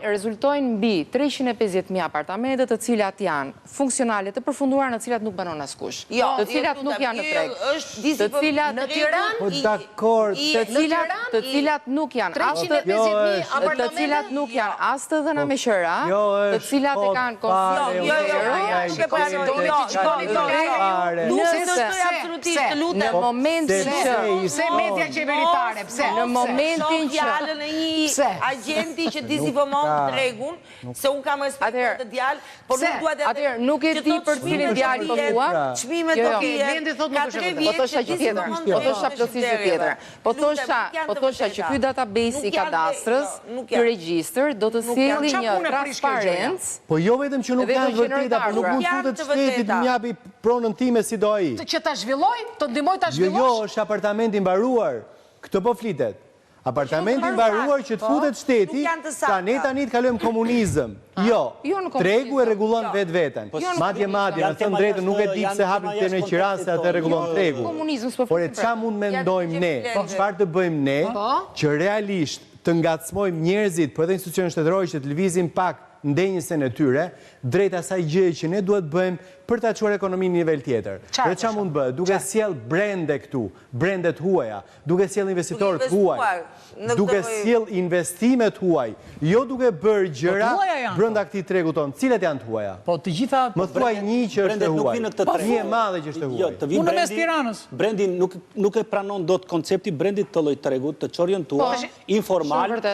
Rezultojnë mbi 350.000 apartamente të cilat janë funksionale të përfunduar në cilat nuk banon askush. Të cilat nuk janë në treg. Të cilat në Tiranë, të cilat nuk janë të cilat nuk janë as të dhëna me qëra, të cilat e kanë në momentin që pse media qeveritare, pse? Në momentin që agenti që disinformon tregun, se unë kam respektuar të djalë, por nuk duhet atëherë nuk e di për cilin djalë po thua. Çmimet do të ka 3 vjet që disinformon. Po thosha plotësisht tjetër. Po thosha që ky database i kadastrës, ky regjistër do të sjellë një transparencë. Po jo vetëm që nuk janë vërteta, por nuk mund futet shteti të më japi pronën time si do ai. Që ta zhvilloj, të ndihmoj ta zhvillosh. Jo, është apartamenti i mbaruar. Këtë po flitet. Apartamenti i mbaruar që të futet shteti, tani të kalojmë komunizëm. Jo, tregu e rregullon vetveten. Madje, në thënë drejtën nuk e di pse hapin të në Qiran se atë rregullon tregu. Por e çfarë mund mendojmë ne? Çfarë të bëjmë ne që realisht të ngacmojmë njerëzit, po edhe institucionet shtetërore që të lëvizin pak ndenjësen e tyre, drejt asaj gjëje që ne duhet bëjmë për ta çuar ekonominë në nivel tjetër. Dhe çfarë mund bëhet? Duke sjell brende këtu, brendet huaja, duke sjell investitorët huaj, duke sjell investimet huaj, jo duke bërë gjëra brenda këtij tregut tonë. Cilat janë të huaja? Po të gjitha më thuaj një që është e huaj. Një e madhe që është e huaj. Jo, të vinë Tiranës. Brendi nuk e pranon dot koncepti brendit të lloj tregut, të orientuar, informal dhe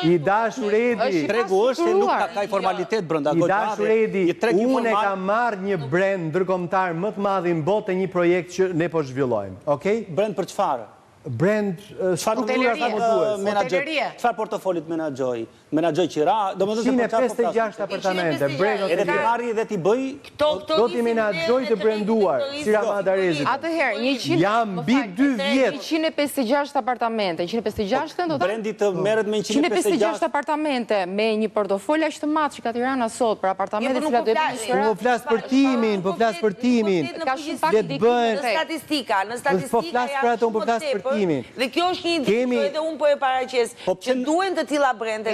i dashur Edi. Tregu është se nuk ka formalitet brenda. I dashur Edi, unë e kam marrë një brend ndërkombëtar më të madh në botë e një projekt që ne po zhvillojmë. Okej? Brend për çfarë? Brend struktura sa më duhet. Çfarë portofolit menaxhoj qira? Domethënë 156 apartamente, brendot edhe ti marri dhe ti bëj do t'i menaxhoj të brenduar, si Ramada Arezit. Atëherë, jam mbi 2 vjet. 156 apartamente, 156 në total. Brendi të merret me 156 apartamente me një portofolë aq të madh që ka Tirana sot për apartamente që do të bëjnë. Po flas për timin, po flas për timin. Ka shumë pak në statistika, po flas për ato, po flas për timin. Dhe kjo është një indikë edhe unë po e paraqes, që duhen të tilla brende,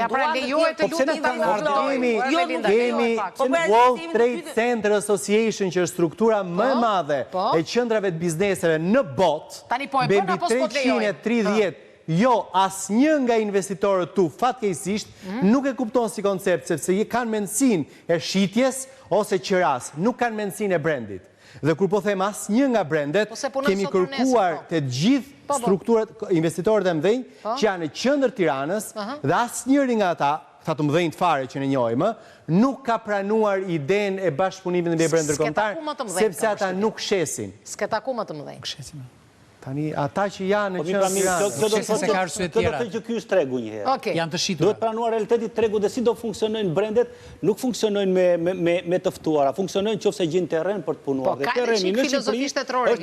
kemi World Trade Center Association që është struktura më e madhe e qendrave të bizneseve në botë, mbi 330. Jo, asnjë nga investitorët tu, fatkeqësisht, nuk e kupton si koncept, sepse kanë mendsinë e shitjes ose qiras, nuk kanë mendsinë e brendit. Dhe kur po them asnjë nga brendet, kemi kërkuar të gjithë strukturat, investitorët e mëdhenj, që janë në qendër Tiranës, dhe asnjëri nga ata, të mëdhenj fare që ne njohim, nuk ka pranuar idenë e bashkëpunimit me brend ndërkombëtar, sepse ata nuk shesin. S'ke taku më të mëdhenj. Tani, ata që janë në qendër Tiranës. Kjo do të thotë që ky është tregu një herë. Janë të shitura. Duhet pranuar realiteti tregu dhe si do funksionojnë brendet, nuk funksionojnë me të ftuara, funksionojnë qofse gjin terren për të punuar. Ka edhe çik filozofi shtetërore.